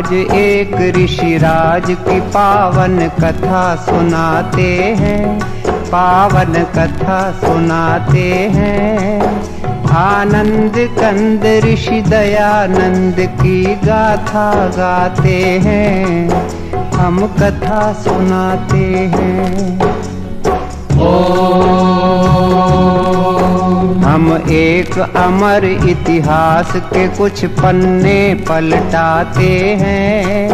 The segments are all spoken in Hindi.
आज एक ऋषिराज की पावन कथा सुनाते हैं, पावन कथा सुनाते हैं। आनंद कंद ऋषि दयानंद की गाथा गाते हैं, हम कथा सुनाते हैं। हम एक अमर इतिहास के कुछ पन्ने पलटाते हैं।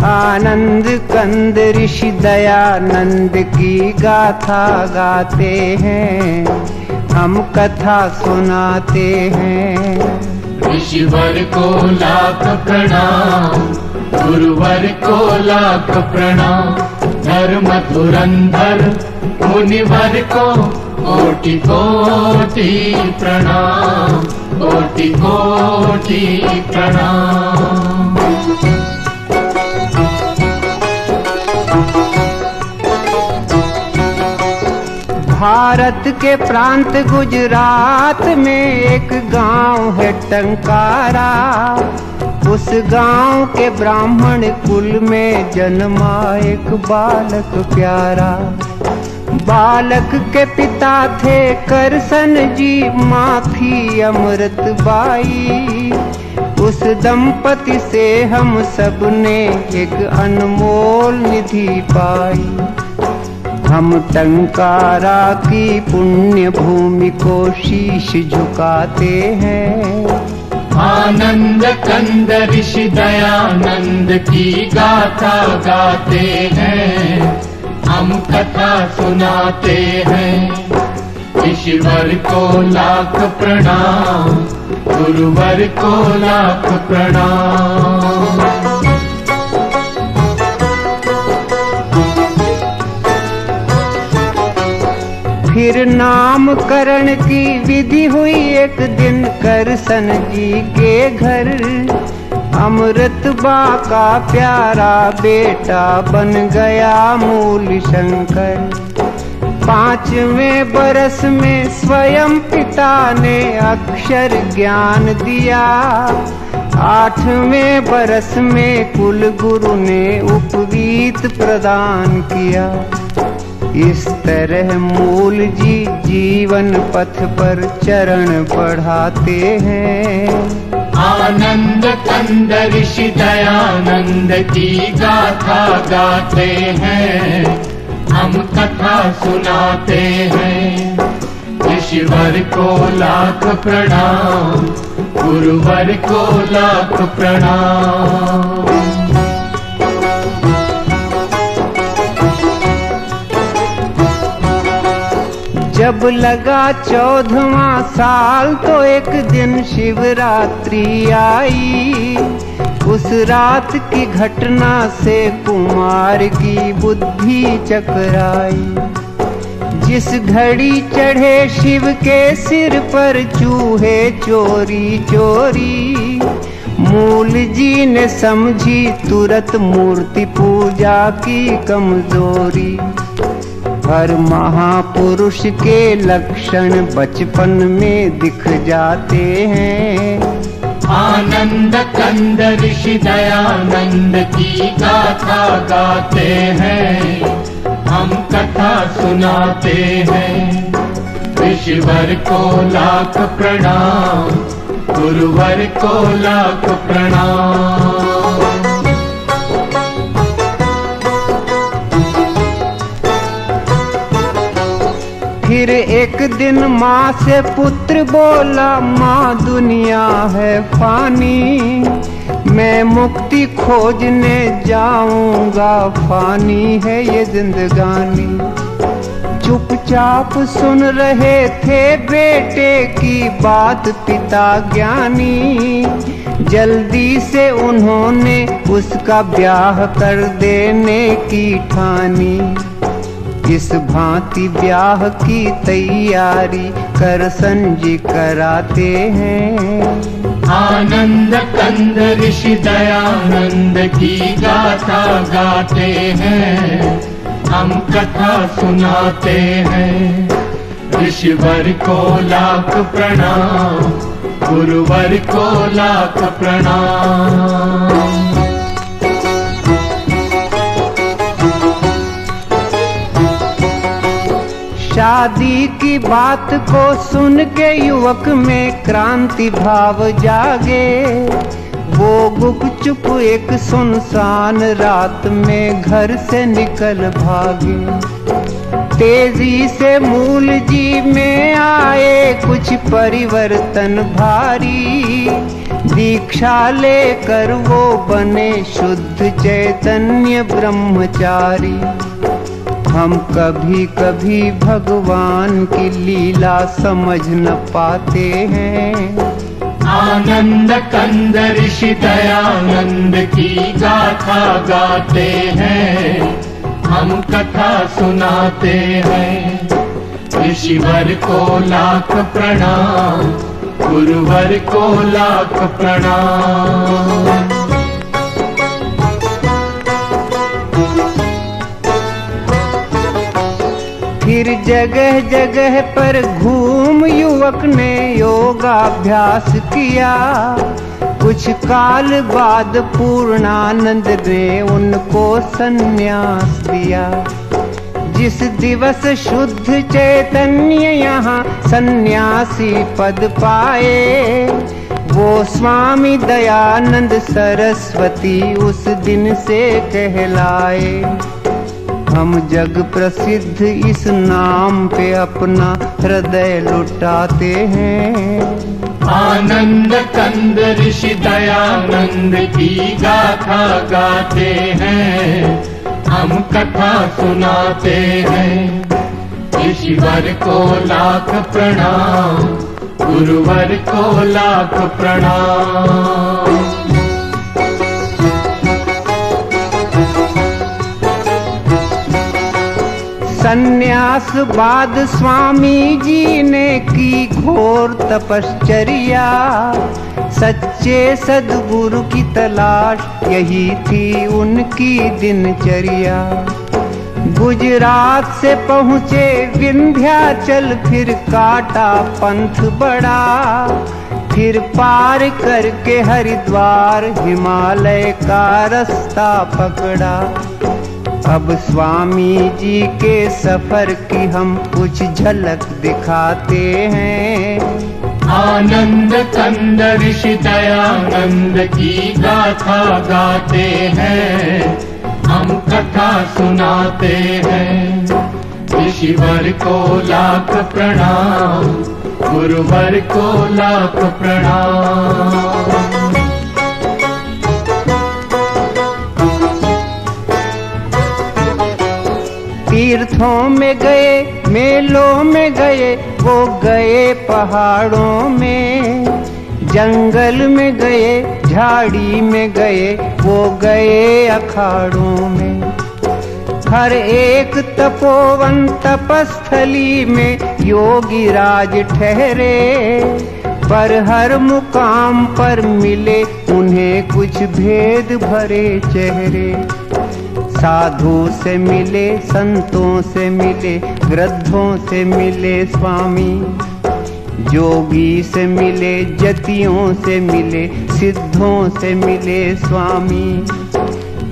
आनंद कंद ऋषि दयानंद की गाथा गाते हैं, हम कथा सुनाते हैं। ऋषिवर को लाख प्रणाम, गुरुवर को लाख प्रणाम। धर्म धुरंधर मुनिवर को कोटि कोटि प्रणाम, कोटि कोटि प्रणाम। भारत के प्रांत गुजरात में एक गांव है टंकारा। उस गांव के ब्राह्मण कुल में जन्मा एक बालक प्यारा। बालक के पिता थे करसन जी, माँ थी अमृत बाई। उस दंपति से हम सब ने एक अनमोल निधि पाई। हम टंकारा की पुण्य भूमि को शीश झुकाते हैं। आनंद कंद ऋषि दयानंद की गाथा गाते हैं, हम कथा सुनाते हैं। ऋषिवर को लाख प्रणाम, गुरुवर को लाख प्रणाम। फिर नामकरण की विधि हुई एक दिन करसन जी के घर। अमृत बा का प्यारा बेटा बन गया मूल शंकर। 5वें बरस में स्वयं पिता ने अक्षर ज्ञान दिया। 8वें बरस में कुल गुरु ने उपवीत प्रदान किया। इस तरह मूल जी जीवन पथ पर चरण बढ़ाते हैं। आनंद कंद ऋषि दयानंद की गाथा गाते हैं, हम कथा सुनाते हैं। ऋषिवर को लाख प्रणाम, गुरुवर को लाख प्रणाम। जब लगा 14वां साल तो एक दिन शिवरात्रि आई। उस रात की घटना से कुमार की बुद्धि चकराई। जिस घड़ी चढ़े शिव के सिर पर चूहे चोरी चोरी। मूल जी ने समझी तुरंत मूर्ति पूजा की कमजोरी। हर महापुरुष के लक्षण बचपन में दिख जाते हैं। आनंद कंद ऋषि दयानंद की गाथा गाते हैं, हम कथा सुनाते हैं। ऋषिवर को लाख प्रणाम, गुरुवर को लाख प्रणाम। फिर एक दिन माँ से पुत्र बोला, माँ दुनिया है फानी। मैं मुक्ति खोजने जाऊंगा, फानी है ये जिंदगानी। चुपचाप सुन रहे थे बेटे की बात पिता ज्ञानी। जल्दी से उन्होंने उसका ब्याह कर देने की ठानी। इस भांति ब्याह की तैयारी करसन जी कराते हैं। आनंद कंद ऋषि दयानंद की गाथा गाते हैं, हम कथा सुनाते हैं। ऋषिवर को लाख प्रणाम, गुरुवर को लाख प्रणाम। दादी की बात को सुन के युवक में क्रांति भाव जागे। वो गुपचुप एक सुनसान रात में घर से निकल भागे। तेजी से मूल जी में आए कुछ परिवर्तन भारी। दीक्षा लेकर वो बने शुद्ध चैतन्य ब्रह्मचारी। हम कभी कभी भगवान की लीला समझ न पाते हैं। आनंद कंद ऋषि दयानंद की गाथा गाते हैं, हम कथा सुनाते हैं। ऋषिवर को लाख प्रणाम, गुरुवर को लाख प्रणाम। फिर जगह जगह पर घूम युवक ने योगाभ्यास किया। कुछ काल बाद पूर्णानंद ने उनको सन्यास दिया। जिस दिवस शुद्ध चैतन्य यहाँ सन्यासी पद पाए, वो स्वामी दयानंद सरस्वती उस दिन से कहलाए। हम जग प्रसिद्ध इस नाम पे अपना हृदय लुटाते हैं। आनंद कंद ऋषि दयानंद की गाथा गाते हैं, हम कथा सुनाते हैं। ऋषिवर को लाख प्रणाम, गुरुवर को लाख प्रणाम। सन्यास बाद स्वामी जी ने की घोर तपश्चर्या। सच्चे सद्गुरु की तलाश यही थी उनकी दिनचर्या। गुजरात से पहुँचे विंध्याचल, फिर काटा पंथ बड़ा। फिर पार करके हरिद्वार हिमालय का रास्ता पकड़ा। अब स्वामी जी के सफर की हम कुछ झलक दिखाते हैं। आनंद कंद ऋषि दयानंद की गाथा गाते हैं, हम कथा सुनाते हैं। ऋषिवर को लाख प्रणाम, गुरुवर को लाख प्रणाम। तीर्थों में गए, मेलों में गए, वो गए पहाड़ों में। जंगल में गए, झाड़ी में गए, वो गए अखाड़ों में। हर एक तपोवन तपस्थली में योगी राज ठहरे। पर हर मुकाम पर मिले उन्हें कुछ भेद भरे चेहरे। साधु से मिले, संतों से मिले, वृद्धों से मिले स्वामी। जोगी से मिले, जतियों से मिले, सिद्धों से मिले स्वामी।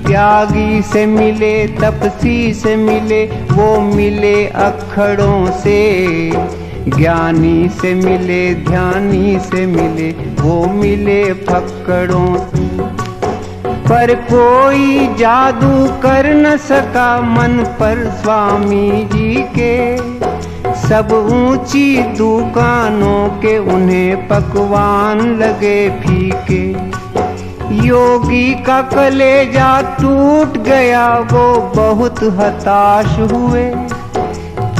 त्यागी से मिले, तपसी से मिले, वो मिले अखड़ों से। ज्ञानी से मिले, ध्यानी से मिले, वो मिले फक्कड़ों से। पर कोई जादू कर न सका मन पर स्वामी जी के। सब ऊंची दुकानों के उन्हें पकवान लगे फीके। योगी का कलेजा टूट गया, वो बहुत हताश हुए।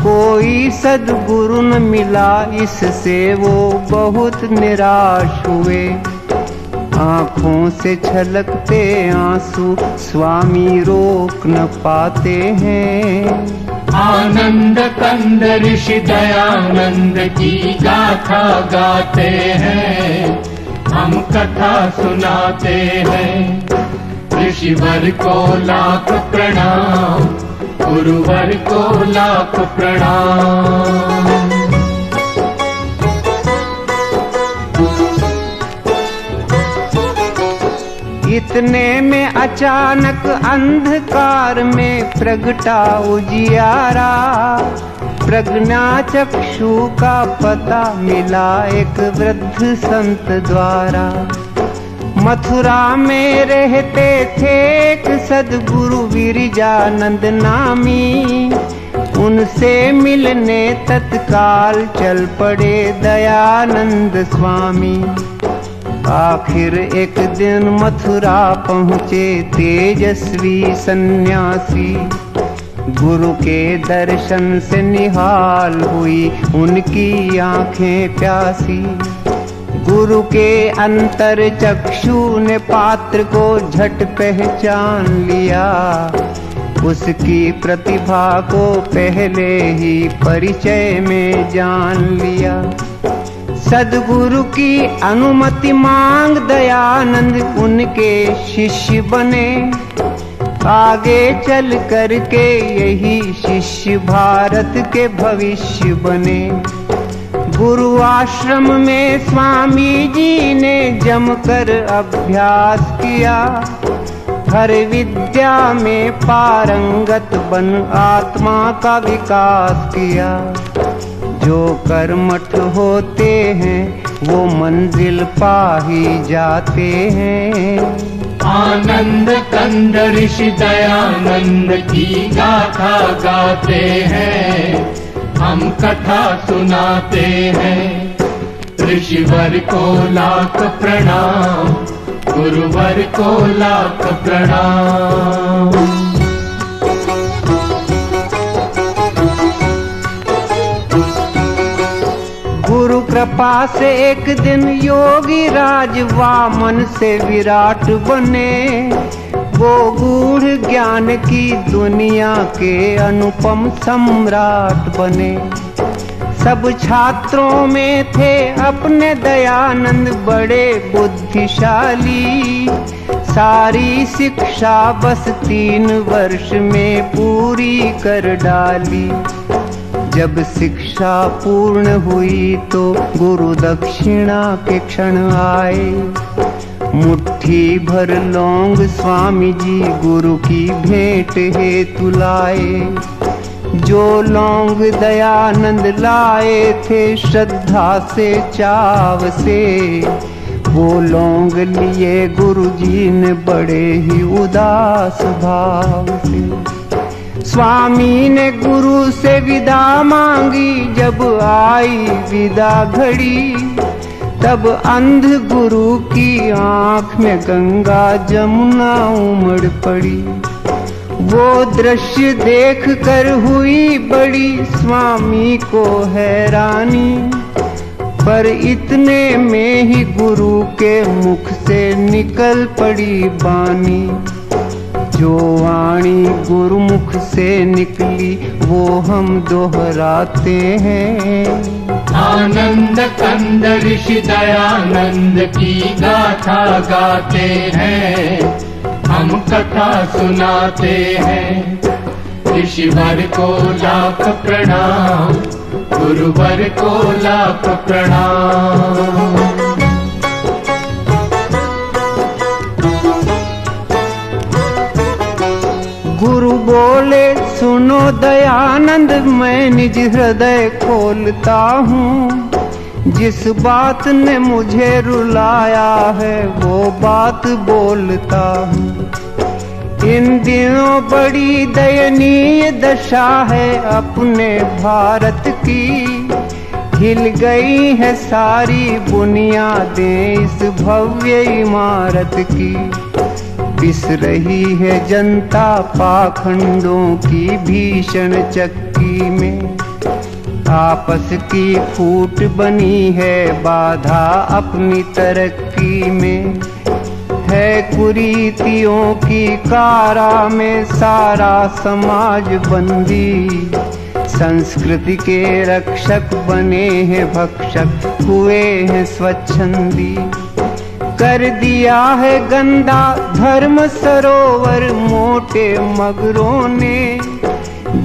कोई सद्गुरु न मिला, इससे वो बहुत निराश हुए। आँखों से छलकते आंसू स्वामी रोक न पाते हैं। आनंद कंद ऋषि दयानंद की गाथा गाते हैं, हम कथा सुनाते हैं। ऋषिवर को लाख प्रणाम, गुरुवर को लाख प्रणाम। इतने में अचानक अंधकार में प्रगटा उजियारा। प्रज्ञा चक्षु का पता मिला एक वृद्ध संत द्वारा। मथुरा में रहते थे एक सद्गुरु विरजानंद नामी। उनसे मिलने तत्काल चल पड़े दयानंद स्वामी। आखिर एक दिन मथुरा पहुँचे तेजस्वी सन्यासी। गुरु के दर्शन से निहाल हुई उनकी आंखें प्यासी। गुरु के अंतर चक्षु ने पात्र को झट पहचान लिया। उसकी प्रतिभा को पहले ही परिचय में जान लिया। सद्गुरु की अनुमति मांग दयानंद उनके शिष्य बने। आगे चल करके यही शिष्य भारत के भविष्य बने। गुरु आश्रम में स्वामी जी ने जमकर अभ्यास किया। हर विद्या में पारंगत बन आत्मा का विकास किया। जो कर्मठ होते हैं वो मंजिल पा ही जाते हैं। आनंद कंद ऋषि दयानंद की गाथा गाते हैं, हम कथा सुनाते हैं। ऋषिवर को लाख प्रणाम, गुरुवर को लाख प्रणाम। गुरु कृपा से एक दिन योगी राज वामन से विराट बने। वो गूढ़ ज्ञान की दुनिया के अनुपम सम्राट बने। सब छात्रों में थे अपने दयानंद बड़े बुद्धिशाली। सारी शिक्षा बस 3 वर्ष में पूरी कर डाली। जब शिक्षा पूर्ण हुई तो गुरु दक्षिणा के क्षण आए। मुट्ठी भर लौंग स्वामी जी गुरु की भेंट हेतु लाए। जो लौंग दयानंद लाए थे श्रद्धा से चाव से, वो लौंग लिए गुरु जी ने बड़े ही उदास भाव से। स्वामी ने गुरु से विदा मांगी, जब आई विदा घड़ी तब अंध गुरु की आंख में गंगा जमुना उमड़ पड़ी। वो दृश्य देख कर हुई बड़ी स्वामी को हैरानी। पर इतने में ही गुरु के मुख से निकल पड़ी बानी। जो वाणी गुरुमुख से निकली वो हम दोहराते हैं। आनंद कंद ऋषि दयानंद की गाथा गाते हैं, हम कथा सुनाते हैं। ऋषिवर को लाख प्रणाम, गुरुवर को लाख प्रणाम। गुरु बोले सुनो दयानंद, मैं निज हृदय खोलता हूँ। जिस बात ने मुझे रुलाया है वो बात बोलता हूँ। इन दिनों बड़ी दयनीय दशा है अपने भारत की। हिल गई है सारी बुनियादें इस भव्य इमारत की। पिस रही है जनता पाखंडों की भीषण चक्की में। आपस की फूट बनी है बाधा अपनी तरक्की में। है कुरीतियों की कारा में सारा समाज बंदी। संस्कृति के रक्षक बने हैं भक्षक, हुए हैं स्वच्छंदी। कर दिया है गंदा धर्म सरोवर मोटे मगरों ने।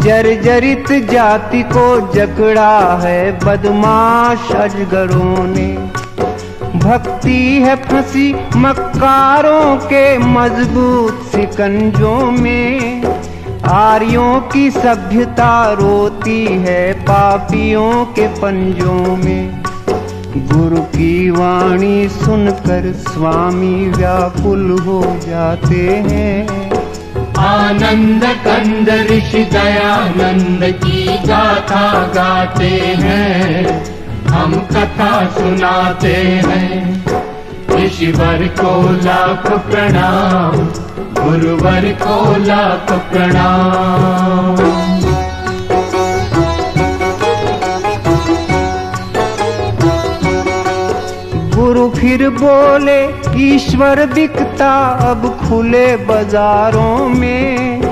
जर्जरित जाति को जकड़ा है बदमाश अजगरों ने। भक्ति है फंसी मक्कारों के मजबूत सिकंजों में। आर्यों की सभ्यता रोती है पापियों के पंजों में। गुरु की वाणी सुनकर स्वामी व्याकुल हो जाते हैं। आनंद कंद ऋषि दयानंद की गाथा गाते हैं, हम कथा सुनाते हैं। ऋषिवर को लाख प्रणाम, गुरुवर को लाख प्रणाम। गुरु फिर बोले ईश्वर बिकता अब खुले बाजारों में।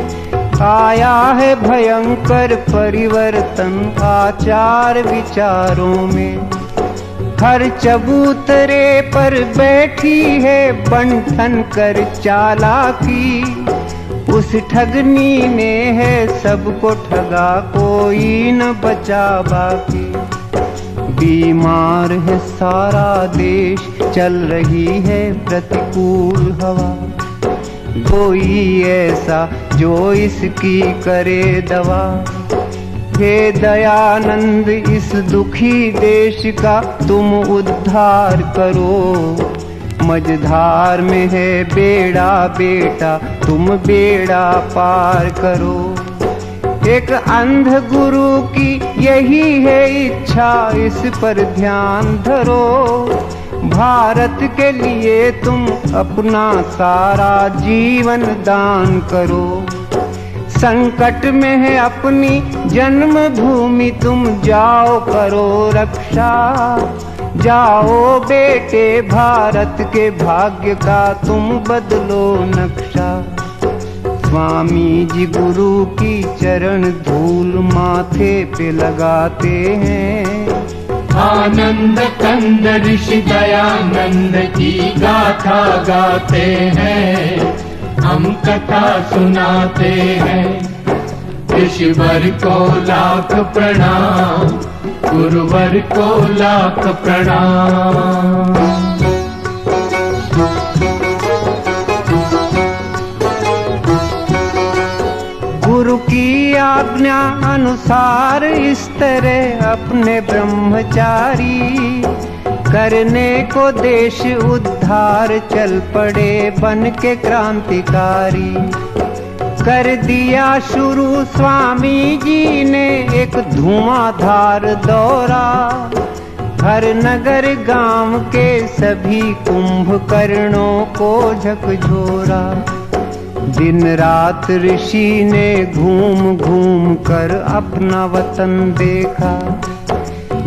आया है भयंकर परिवर्तन आचार विचारों में। हर चबूतरे पर बैठी है बंठन कर चालाकी। उस ठगनी ने है सबको ठगा, कोई न बचा बाकी। बीमार है सारा देश, चल रही है प्रतिकूल हवा। कोई ऐसा जो इसकी करे दवा। हे दयानंद इस दुखी देश का तुम उद्धार करो। मझधार में है बेड़ा बेटा, तुम बेड़ा पार करो। एक अंध गुरु की यही है इच्छा, इस पर ध्यान धरो। भारत के लिए तुम अपना सारा जीवन दान करो। संकट में है अपनी जन्मभूमि, तुम जाओ करो रक्षा। जाओ बेटे भारत के भाग्य का तुम बदलो नक्शा। स्वामी जी गुरु की चरण धूल माथे पे लगाते हैं। आनंद कंद ऋषि दयानंद की गाथा गाते हैं, हम कथा सुनाते हैं। ऋषिवर को लाख प्रणाम, गुरुवर को लाख प्रणाम। गुरु की आज्ञा अनुसार इस तरह अपने ब्रह्मचारी करने को देश उद्धार चल पड़े बन के क्रांतिकारी। कर दिया शुरू स्वामी जी ने एक धुआंधार दौरा। हर नगर गांव के सभी कुंभकर्णों को झकझोरा। दिन रात ऋषि ने घूम घूम कर अपना वतन देखा।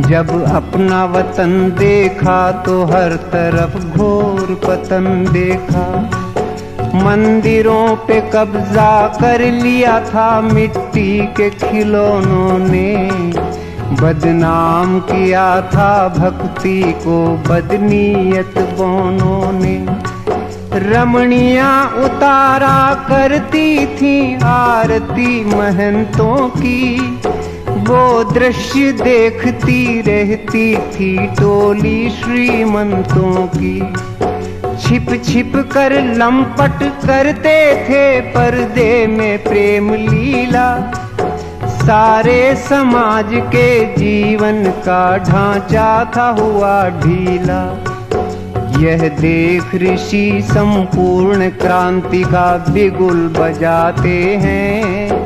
जब अपना वतन देखा तो हर तरफ घोर पतन देखा। मंदिरों पे कब्जा कर लिया था मिट्टी के खिलौनों ने। बदनाम किया था भक्ति को बदनीयत बौनों ने। रमणियां उतारा करती थी आरती महंतों की। वो दृश्य देखती रहती थी टोली श्रीमंतों की। छिप छिप कर लंपट करते थे पर्दे में प्रेम लीला। सारे समाज के जीवन का ढांचा था हुआ ढीला। यह देख ऋषि संपूर्ण क्रांति का बिगुल बजाते हैं।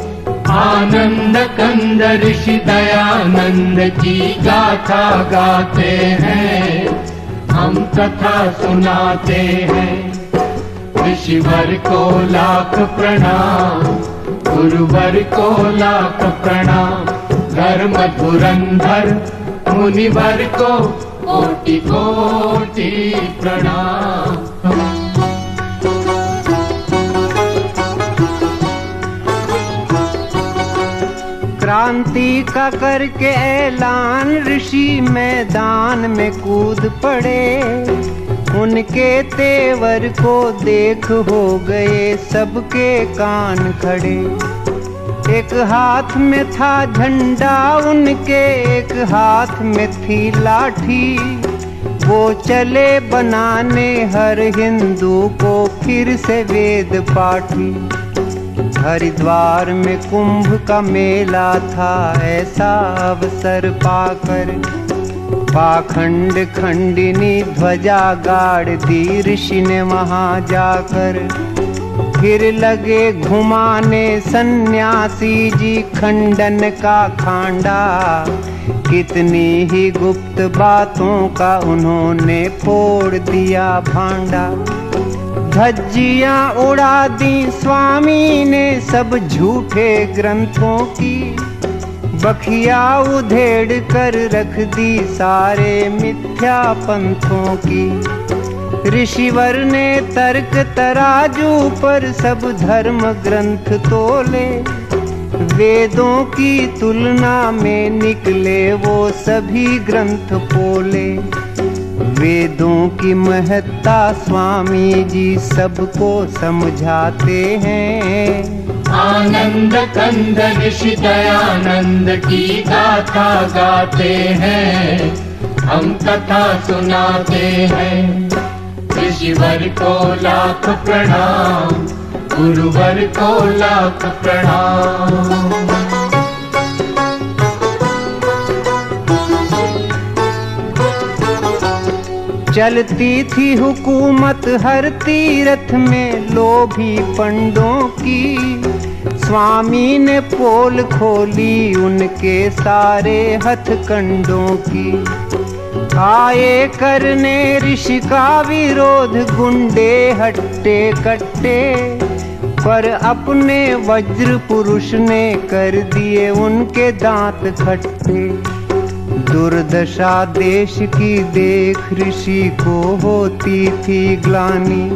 आनंद कंद ऋषि दयानंद की गाथा गाते हैं, हम कथा सुनाते हैं। ऋषिवर को लाख प्रणाम, गुरुवर को लाख प्रणाम। धर्म धुरंधर मुनिवर को कोटि कोटि प्रणाम। क्रांति का करके ऐलान ऋषि मैदान में कूद पड़े। उनके तेवर को देख हो गए सबके कान खड़े। एक हाथ में था झंडा उनके, एक हाथ में थी लाठी। वो चले बनाने हर हिंदू को फिर से वेद पाठी। हरिद्वार में कुंभ का मेला था, ऐसा अवसर पाकर पाखंड खंडिनी ध्वजा गाड़ दी ऋषि ने वहां जाकर। फिर लगे घुमाने सन्यासी जी खंडन का खांडा, कितनी ही गुप्त बातों का उन्होंने फोड़ दिया भांडा। धज्जियां उड़ा दी स्वामी ने सब झूठे ग्रंथों की, बखिया उधेड़ कर रख दी सारे मिथ्या पंथों की। ऋषिवर ने तर्क तराजू पर सब धर्म ग्रंथ तोले, वेदों की तुलना में निकले वो सभी ग्रंथ पोले। वेदों की महत्ता स्वामी जी सबको समझाते हैं। आनंद कंद ऋषि दयानंद की गाथा गाते हैं, हम कथा सुनाते हैं। ऋषिवर को लाख प्रणाम, गुरुवर को लाख प्रणाम। चलती थी हुकूमत हर तीर्थ में लोभी पंडों की, स्वामी ने पोल खोली उनके सारे हथकंडों की। आए करने ऋषि का विरोध गुंडे हट्टे कट्टे, पर अपने वज्र पुरुष ने कर दिए उनके दांत खट्टे। दुर्दशा देश की देख ऋषि को होती थी ग्लानि,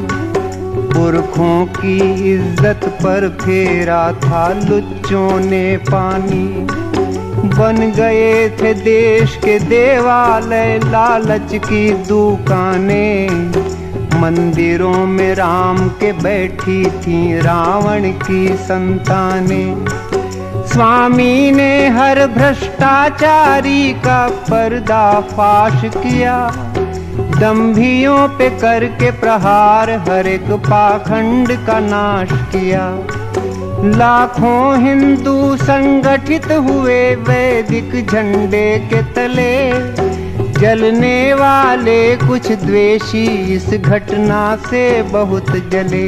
पुरखों की इज्जत पर फेरा था लुच्चों ने पानी। बन गए थे देश के देवालय लालच की दुकानें, मंदिरों में राम के बैठी थी रावण की संतानें। स्वामी ने हर भ्रष्टाचारी का पर्दाफाश किया, दंभियों पे करके प्रहार हर एक पाखंड का नाश किया। लाखों हिंदू संगठित हुए वैदिक झंडे के तले, जलने वाले कुछ द्वेषी इस घटना से बहुत जले।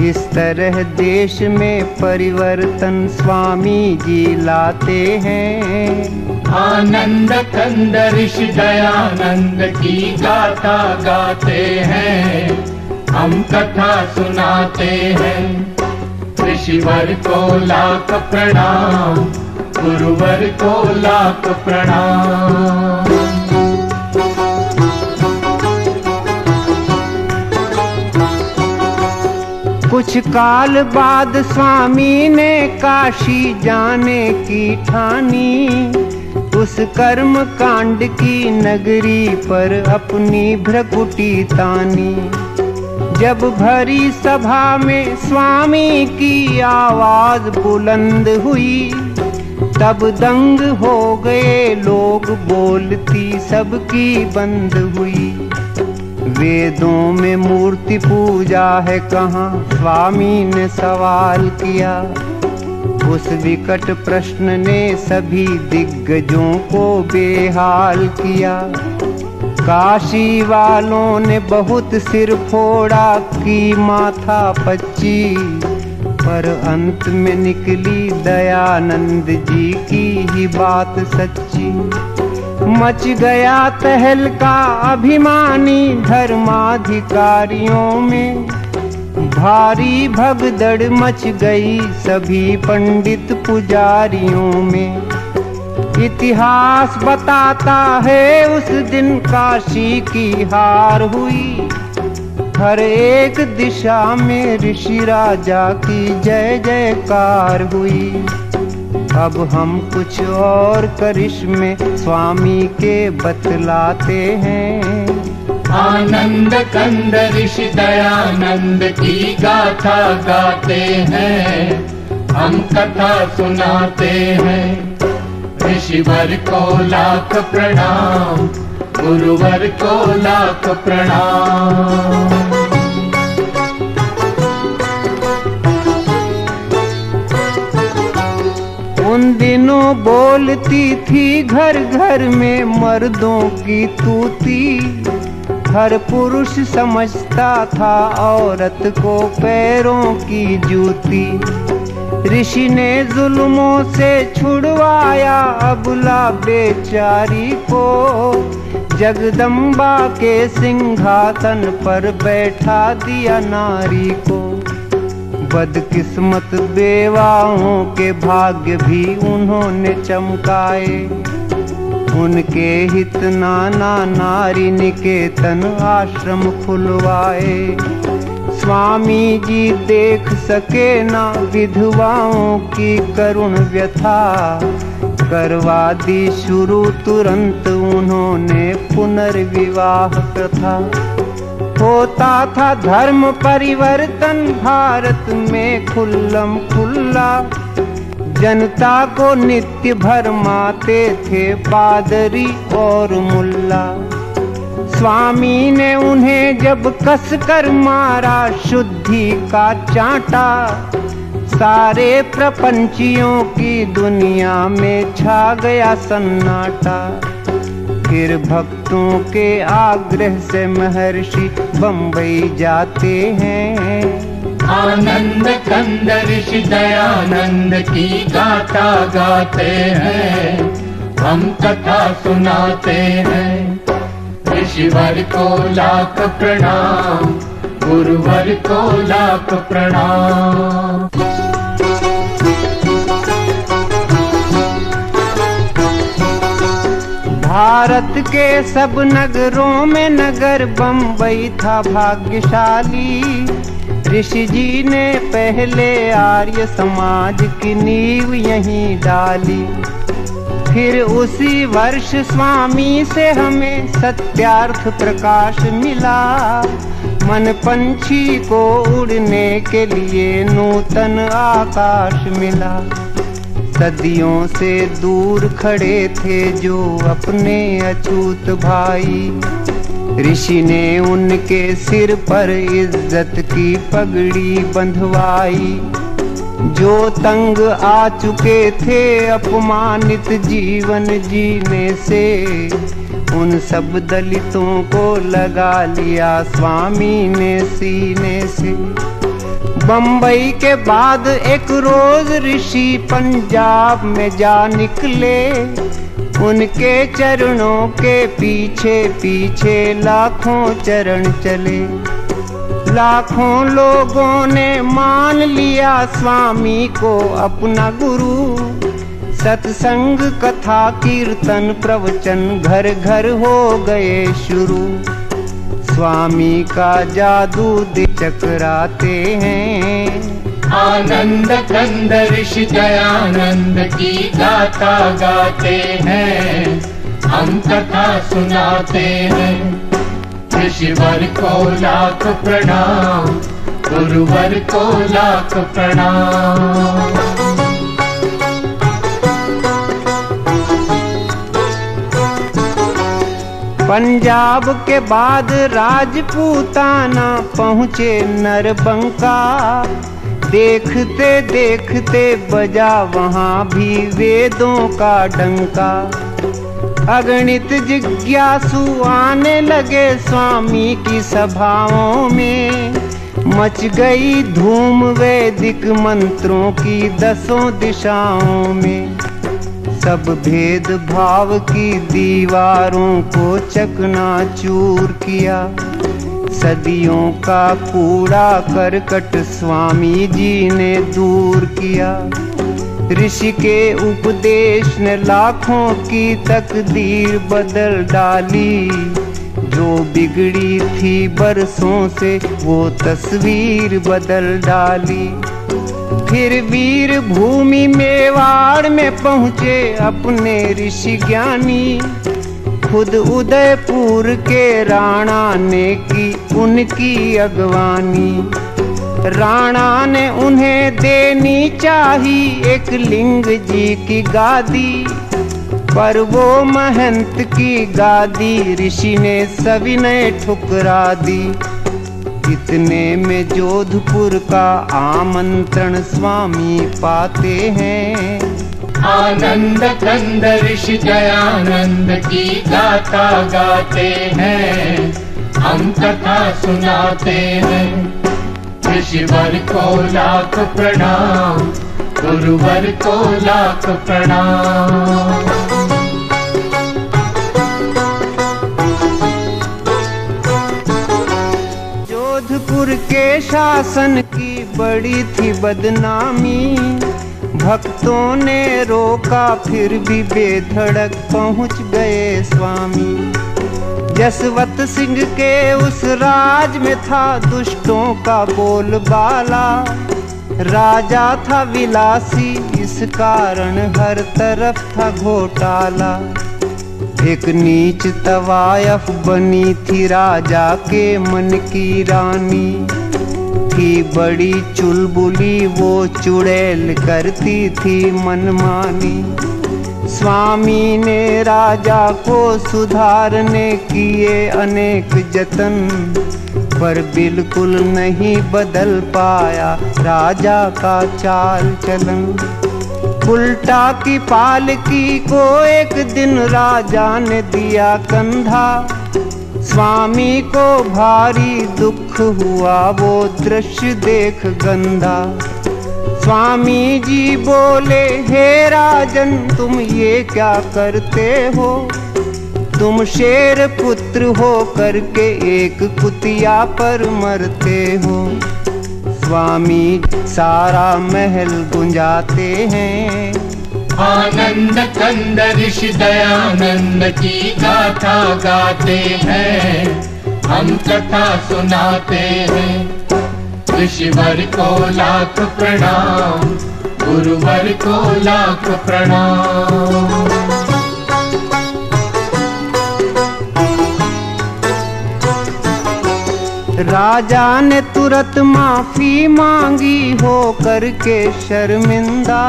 इस तरह देश में परिवर्तन स्वामी जी लाते हैं। आनंद कंद ऋषि दयानंद की गाथा गाते हैं, हम कथा सुनाते हैं। ऋषिवर को लाख प्रणाम, गुरुवर को लाख प्रणाम। कुछ काल बाद स्वामी ने काशी जाने की ठानी, उस कर्म कांड की नगरी पर अपनी भ्रकुटी तानी। जब भरी सभा में स्वामी की आवाज बुलंद हुई, तब दंग हो गए लोग, बोलती सबकी बंद हुई। वेदों में मूर्ति पूजा है कहाँ, स्वामी ने सवाल किया। उस विकट प्रश्न ने सभी दिग्गजों को बेहाल किया। काशी वालों ने बहुत सिर फोड़ा की माथा पच्ची, पर अंत में निकली दयानंद जी की ही बात सच्ची। मच गया तहलका अभिमानी धर्माधिकारियों में, भारी भगदड़ मच गई सभी पंडित पुजारियों में। इतिहास बताता है उस दिन काशी की हार हुई, हर एक दिशा में ऋषि राजा की जय जयकार हुई। अब हम कुछ और करिश्मे स्वामी के बतलाते हैं। आनंद कंद ऋषि दयानंद की गाथा गाते हैं, हम कथा सुनाते हैं। ऋषिवर को लाख प्रणाम, गुरुवर को लाख प्रणाम। तीनों बोलती थी घर घर में मर्दों की तूती। हर पुरुष समझता था औरत को पैरों की जूती। ऋषि ने जुल्मों से छुड़वाया अबला बेचारी को, जगदम्बा के सिंहासन पर बैठा दिया नारी को। बदकिस्मत बेवाओं के भाग्य भी उन्होंने चमकाए, उनके हित नाना नारी निकेतन आश्रम खुलवाए। स्वामी जी देख सके ना विधवाओं की करुण व्यथा, करवा दी शुरू तुरंत उन्होंने पुनर्विवाह प्रथा। होता था धर्म परिवर्तन भारत में खुल्लम खुल्ला, जनता को नित्य भरमाते थे पादरी और मुल्ला। स्वामी ने उन्हें जब कसकर मारा शुद्धि का चांटा, सारे प्रपंचियों की दुनिया में छा गया सन्नाटा। फिर भक्तों के आग्रह से महर्षि बम्बई जाते हैं। आनंद कंद ऋषि दयानंद की गाथा गाते हैं, हम कथा सुनाते हैं। ऋषिवर को लाख प्रणाम, गुरुवर को लाख प्रणाम। भारत के सब नगरों में नगर बम्बई था भाग्यशाली। ऋषि जी ने पहले आर्य समाज की नींव यहीं डाली। फिर उसी वर्ष स्वामी से हमें सत्यार्थ प्रकाश मिला। मन पंछी को उड़ने के लिए नूतन आकाश मिला। सदियों से दूर खड़े थे जो अपने अछूत भाई, ऋषि ने उनके सिर पर इज्जत की पगड़ी बंधवाई। जो तंग आ चुके थे अपमानित जीवन जीने से, उन सब दलितों को लगा लिया स्वामी ने सीने से। बम्बई के बाद एक रोज ऋषि पंजाब में जा निकले। उनके चरणों के पीछे पीछे लाखों चरण चले। लाखों लोगों ने मान लिया स्वामी को अपना गुरु। सत्संग कथा कीर्तन प्रवचन घर घर हो गए शुरू। स्वामी का जादू दे चकराते हैं। आनंद कंद ऋषि दयानंद की गाथा गाते हैं, हम कथा सुनाते हैं। ऋषिवर को लाख प्रणाम, गुरुवर को लाख प्रणाम। पंजाब के बाद राजपूताना पहुँचे नरबंका। देखते देखते बजा वहाँ भी वेदों का डंका। अगणित जिज्ञासु आने लगे स्वामी की सभाओं में। मच गई धूम वैदिक मंत्रों की 10 दिशाओं में। सब भेद भाव की दीवारों को चकनाचूर किया। सदियों का कूड़ा करकट स्वामी जी ने दूर किया। ऋषि के उपदेश ने लाखों की तकदीर बदल डाली। जो बिगड़ी थी बरसों से वो तस्वीर बदल डाली। फिर वीर भूमि मेवाड़ में पहुँचे अपने ऋषि ज्ञानी। खुद उदयपुर के राणा ने की उनकी अगवानी। राणा ने उन्हें देनी चाही एक लिंग जी की गादी, पर वो महंत की गादी ऋषि ने सविनय ठुकरा दी। इतने में जोधपुर का आमंत्रण स्वामी पाते हैं। आनंद कंद ऋषि दयानंद की गाथा गाते हैं, हम कथा सुनाते हैं। ऋषिवर को लाख प्रणाम, गुरुवर को लाख प्रणाम। जोधपुर के शासन की बड़ी थी बदनामी, भक्तों ने रोका फिर भी बेधड़क पहुंच गए स्वामी। जसवंत सिंह के उस राज में था दुष्टों का बोलबाला, राजा था विलासी इस कारण हर तरफ था घोटाला। एक नीच तवायफ बनी थी राजा के मन की रानी, थी बड़ी चुलबुली वो चुड़ैल करती थी मनमानी। स्वामी ने राजा को सुधारने किए अनेक जतन, पर बिल्कुल नहीं बदल पाया राजा का चाल चलन। उल्टा की पालकी को एक दिन राजा ने दिया कंधा, स्वामी को भारी दुख हुआ वो दृश्य देख गंदा। स्वामी जी बोले, हे राजन तुम ये क्या करते हो, तुम शेर पुत्र हो करके एक कुतिया पर मरते हो। स्वामी सारा महल गुंजाते हैं, आनंद कंद ऋषि दयानंद की गाथा गाते हैं, हम कथा सुनाते हैं। ऋषिवर को लाख प्रणाम, गुरुवर को लाख प्रणाम। राजा ने तुरंत माफी मांगी हो करके शर्मिंदा,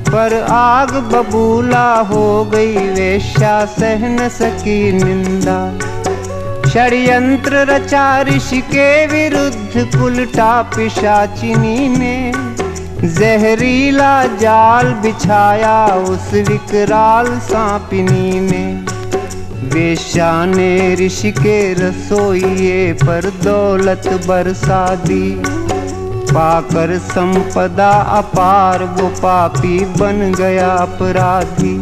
पर आग बबूला हो गई वेश्या सह न सकी निंदा। षड्यंत्र रचा ऋषि के विरुद्ध उल्टा पिशाचिनी ने, जहरीला जाल बिछाया उस विकराल सांपिनी ने। वेश्या ने ऋषि के रसोइये पर दौलत बरसा दी, पाकर संपदा अपार वो पापी बन गया अपराधी।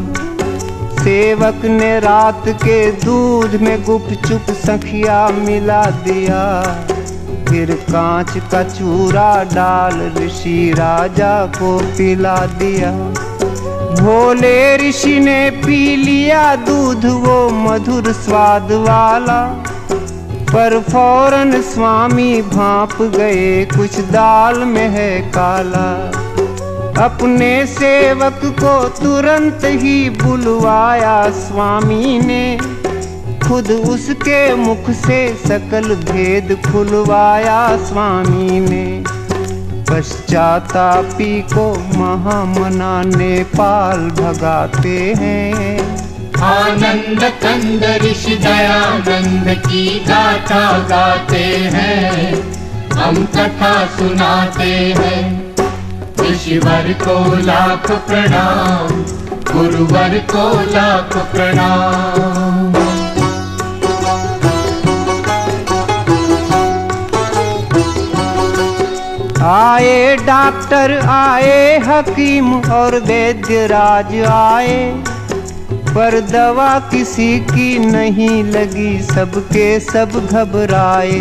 सेवक ने रात के दूध में गुपचुप सखिया मिला दिया, फिर कांच का चूरा डाल ऋषि राजा को पिला दिया। भोले ऋषि ने पी लिया दूध वो मधुर स्वाद वाला, पर फौरन स्वामी भांप गए कुछ दाल में है काला। अपने सेवक को तुरंत ही बुलवाया स्वामी ने, खुद उसके मुख से सकल भेद खुलवाया स्वामी ने। पश्चातापी को महामना नेपाल भगाते हैं, आनंद कंद ऋषि दयानंद की गाथा गाते हैं, हम कथा सुनाते हैं। ऋषिवर को लाख प्रणाम, गुरुवर को लाख प्रणाम। आए डॉक्टर आए हकीम और वैद्य राज आए, पर दवा किसी की नहीं लगी, सबके सब घबराए।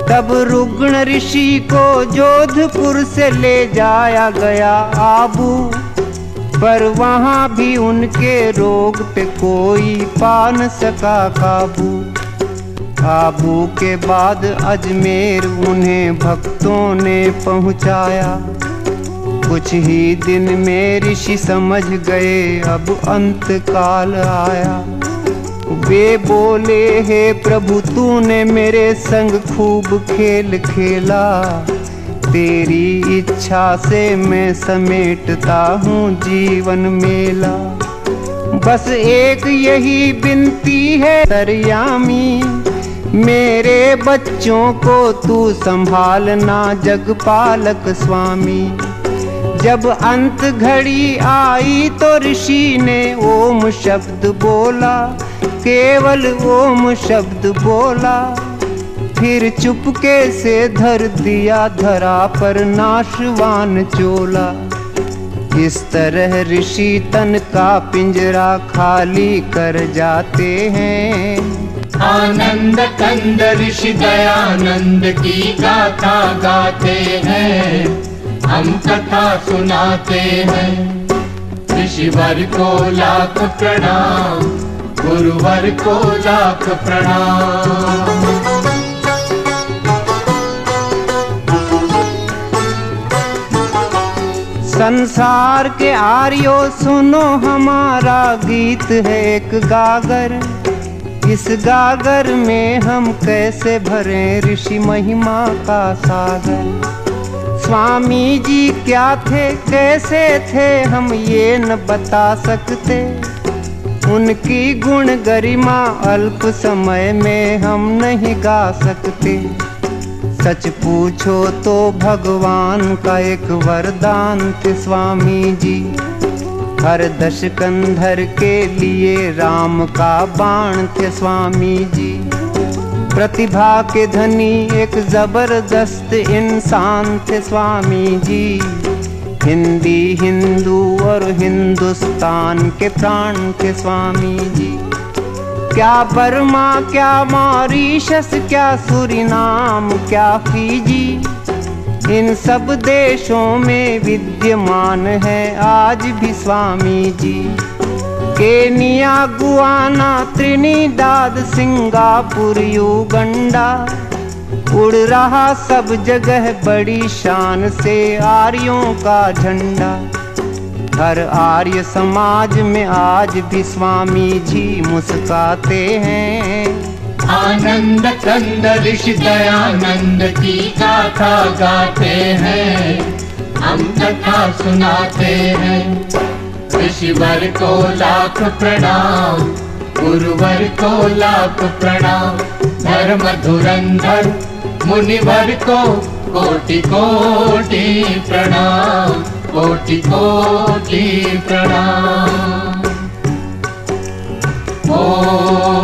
तब रुग्ण ऋषि को जोधपुर से ले जाया गया आबू, पर वहाँ भी उनके रोग पे कोई पा न सका काबू। आबू के बाद अजमेर उन्हें भक्तों ने पहुँचाया, कुछ ही दिन में ऋषि समझ गए अब अंत काल आया। वे बोले, हे प्रभु तूने मेरे संग खूब खेल खेला, तेरी इच्छा से मैं समेटता हूँ जीवन मेला। बस एक यही विनती है सरयामी, मेरे बच्चों को तू संभालना जगपालक स्वामी। जब अंत घड़ी आई तो ऋषि ने ओम शब्द बोला, केवल ओम शब्द बोला। फिर चुपके से धर दिया धरा पर नाशवान चोला। इस तरह ऋषि तन का पिंजरा खाली कर जाते हैं। आनंद कंद ऋषि दयानंद की गाथा गाते हैं, हम कथा सुनाते हैं। ऋषिवर को लाख प्रणाम, गुरुवर को लाख प्रणाम। संसार के आर्यो सुनो, हमारा गीत है एक गागर। इस गागर में हम कैसे भरें ऋषि महिमा का सागर। स्वामी जी क्या थे कैसे थे हम ये न बता सकते, उनकी गुण गरिमा अल्प समय में हम नहीं गा सकते। सच पूछो तो भगवान का एक वरदान थे स्वामी जी, हर दशकंधर के लिए राम का बाण थे स्वामी जी। प्रतिभा के धनी एक जबरदस्त इंसान थे स्वामी जी, हिंदी हिंदू और हिंदुस्तान के प्राण थे स्वामी जी। क्या बर्मा क्या मॉरीशस क्या सूरीनाम क्या फीजी, इन सब देशों में विद्यमान है आज भी Swami ji. Kenya Guyana Trinidad Singapore Uganda, उड़ रहा सब जगह बड़ी शान से आर्यों का झंडा। हर आर्य समाज में आज भी स्वामी जी मुस्काते हैं। आनंद कंद ऋषि दयानंद की गाथा गाते हैं, हम कथा सुनाते हैं। ऋषिवर को लाख प्रणाम, गुरुवर को लाख प्रणाम। धर्म धुरंधर मुनिवर को कोटि कोटि प्रणाम, कोटि कोटि प्रणाम। ओम